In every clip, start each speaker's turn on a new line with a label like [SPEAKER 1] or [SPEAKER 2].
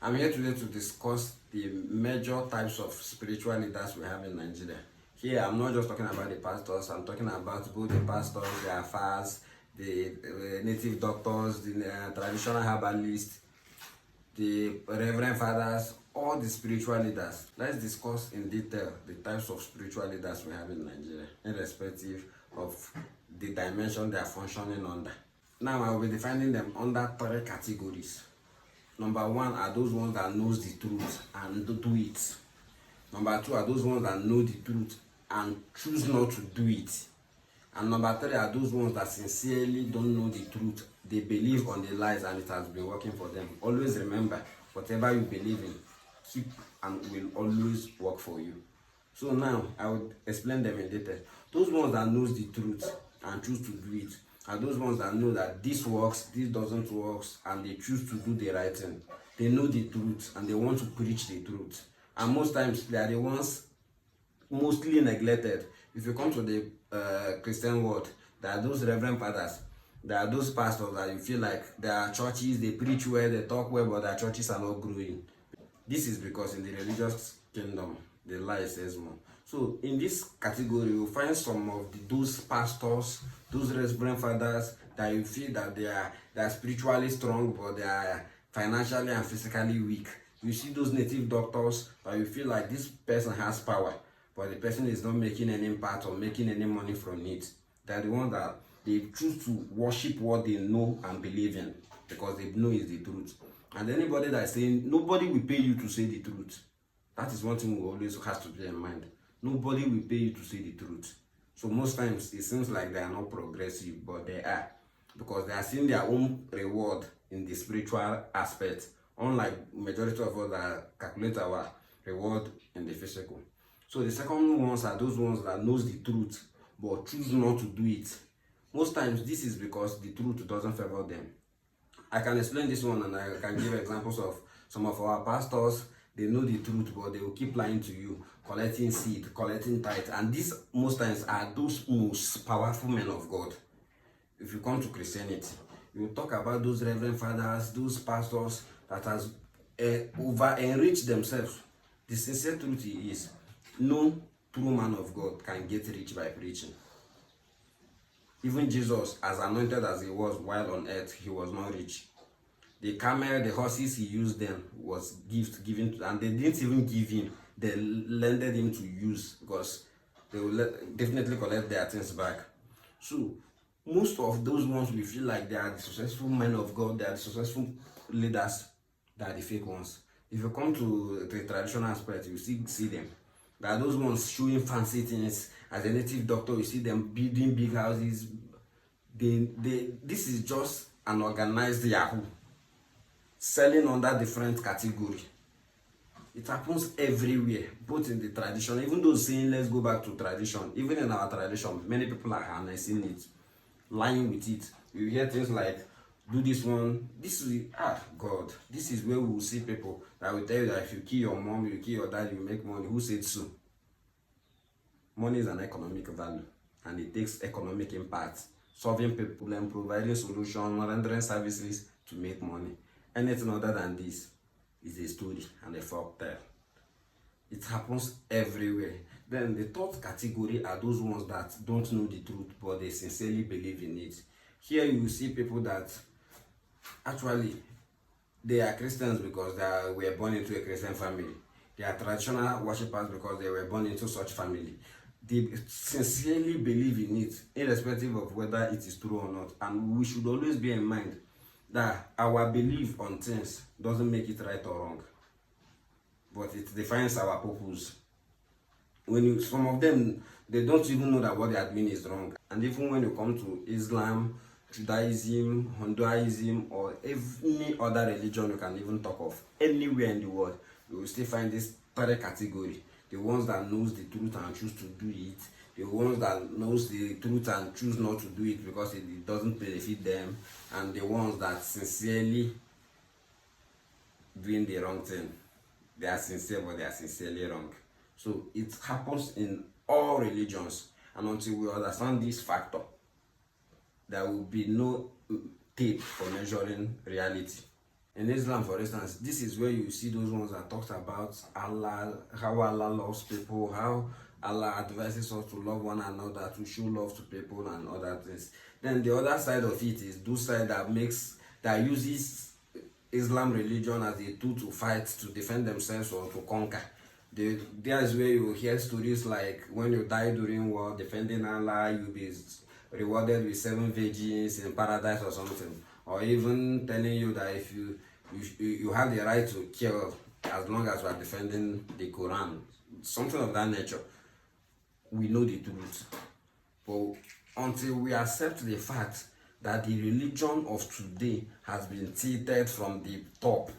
[SPEAKER 1] I'm here today to discuss the major types of spiritual leaders we have in Nigeria. Here, I'm not just talking about the pastors, I'm talking about both the pastors, the affairs, the native doctors, the traditional herbalists, the reverend fathers, all the spiritual leaders. Let's discuss in detail the types of spiritual leaders we have in Nigeria, irrespective of the dimension they are functioning under. Now, I will be defining them under three categories. Number one are those ones that knows the truth and do it. Number two are those ones that know the truth and choose not to do it. And number three are those ones that sincerely don't know the truth. They believe on the lies and it has been working for them. Always remember, whatever you believe in, keep and will always work for you. So now, I will explain them in detail. Those ones that knows the truth and choose to do it are those ones that know that this works, this doesn't work, and they choose to do the right thing. They know the truth and they want to preach the truth. And most times, they are the ones mostly neglected. If you come to the Christian world, there are those reverend fathers, there are those pastors that you feel like their churches, they preach well, they talk well, but their churches are not growing. This is because in the religious kingdom, the lie says more. So in this category, you'll find some of those pastors, those reverend fathers that you feel that they are spiritually strong, but they are financially and physically weak. You see those native doctors that you feel like this person has power, but the person is not making any impact or making any money from it. They're the ones that they choose to worship what they know and believe in because they know is the truth. And anybody that's saying nobody will pay you to say the truth, that is one thing we always have to bear in mind. Nobody will pay you to say the truth. So most times it seems like they are not progressive, but they are, because they are seeing their own reward in the spiritual aspect, unlike majority of us that calculate our reward in the physical. So the second ones are those ones that knows the truth but choose not to do it. Most times this is because the truth doesn't favor them. I can explain this one and I can give examples of some of our pastors. They know the truth, but they will keep lying to you, collecting seed, collecting tithe. And these most times are those most powerful men of God. If you come to Christianity, you will talk about those reverend fathers, those pastors that has over-enriched themselves. The sincere truth is, no true man of God can get rich by preaching. Even Jesus, as anointed as he was while on earth, he was not rich. The camel, the horses he used then was gift given to, and they didn't even give him. They lended him to use because they will definitely collect their things back. So most of those ones we feel like they are the successful men of God, they are the successful leaders, they are the fake ones. If you come to the traditional aspect, you see them. There are those ones showing fancy things. As a native doctor, you see them building big houses. This is just an organized Yahoo selling under different category. It happens everywhere, both in the tradition, even though saying let's go back to tradition, even in our tradition, many people are harnessing it, lying with it. You hear things like, do this one, this is, God, this is where we will see people that will tell you that if you kill your mom, you kill your dad, you make money. Who said so? Money is an economic value, and it takes economic impact, solving problem, providing solutions, rendering services to make money. Anything other than this is a story and a folk tale. It happens everywhere. Then the third category are those ones that don't know the truth, but they sincerely believe in it. Here you see people that actually they are Christians because they were born into a Christian family. They are traditional worshippers because they were born into such family. They sincerely believe in it, irrespective of whether it is true or not. And we should always bear in mind that our belief on things doesn't make it right or wrong, but it defines our purpose. Some of them, they don't even know that what they are doing is wrong. And even when you come to Islam, Judaism, Hinduism, or any other religion you can even talk of, anywhere in the world, you will still find this third category. The ones that knows the truth and choose to do it. The ones that knows the truth and choose not to do it because it doesn't benefit them. And the ones that sincerely doing the wrong thing. They are sincere, but they are sincerely wrong. So it happens in all religions. And until we understand this factor, there will be no tape for measuring reality. In Islam, for instance, this is where you see those ones that talks about Allah, how Allah loves people, how Allah advises us to love one another, to show love to people and other things. Then the other side of it is those side that uses Islam religion as a tool to fight, to defend themselves or to conquer. There is where you hear stories like when you die during war defending Allah, you'll be rewarded with 7 virgins in paradise or something, or even telling you that if you have the right to kill as long as you are defending the Quran, something of that nature. We know the truth, but until we accept the fact that the religion of today has been tilted from the top,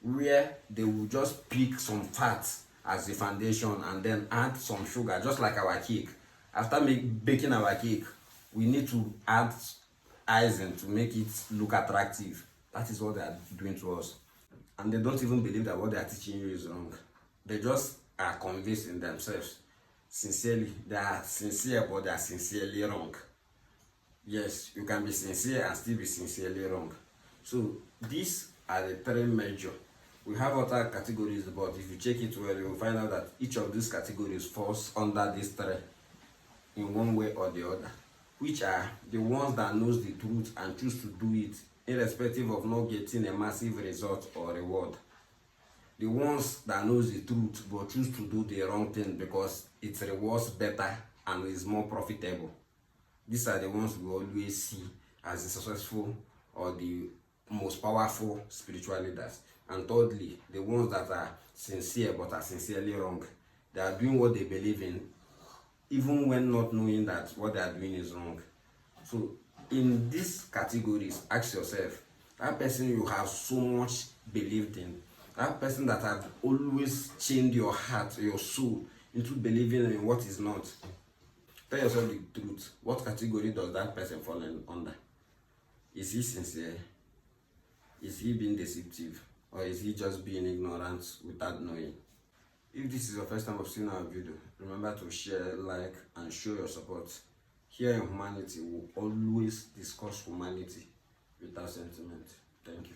[SPEAKER 1] where they will just pick some fats as the foundation and then add some sugar, just like our cake. After baking our cake, we need to add icing to make it look attractive. That is what they are doing to us. And they don't even believe that what they are teaching you is wrong. They just are convinced in themselves. Sincerely, they are sincere, but they are sincerely wrong. Yes, you can be sincere and still be sincerely wrong. So these are the 3 major. We have other categories, but if you check it well, you will find out that each of these categories falls under these 3 in one way or the other, which are the ones that knows the truth and choose to do it irrespective of not getting a massive result or reward. The ones that knows the truth but choose to do the wrong thing because it rewards better and is more profitable. These are the ones we always see as the successful or the most powerful spiritual leaders. And thirdly, the ones that are sincere but are sincerely wrong. They are doing what they believe in, even when not knowing that what they are doing is wrong. So in these categories, ask yourself, that person you have so much believed in, that person that have always chained your heart, your soul, into believing in what is not. Tell yourself the truth. What category does that person fall under? Is he sincere? Is he being deceptive? Or is he just being ignorant without knowing? If this is your first time of seeing our video, remember to share, like, and show your support. Here in Humanity, we always discuss humanity without sentiment. Thank you.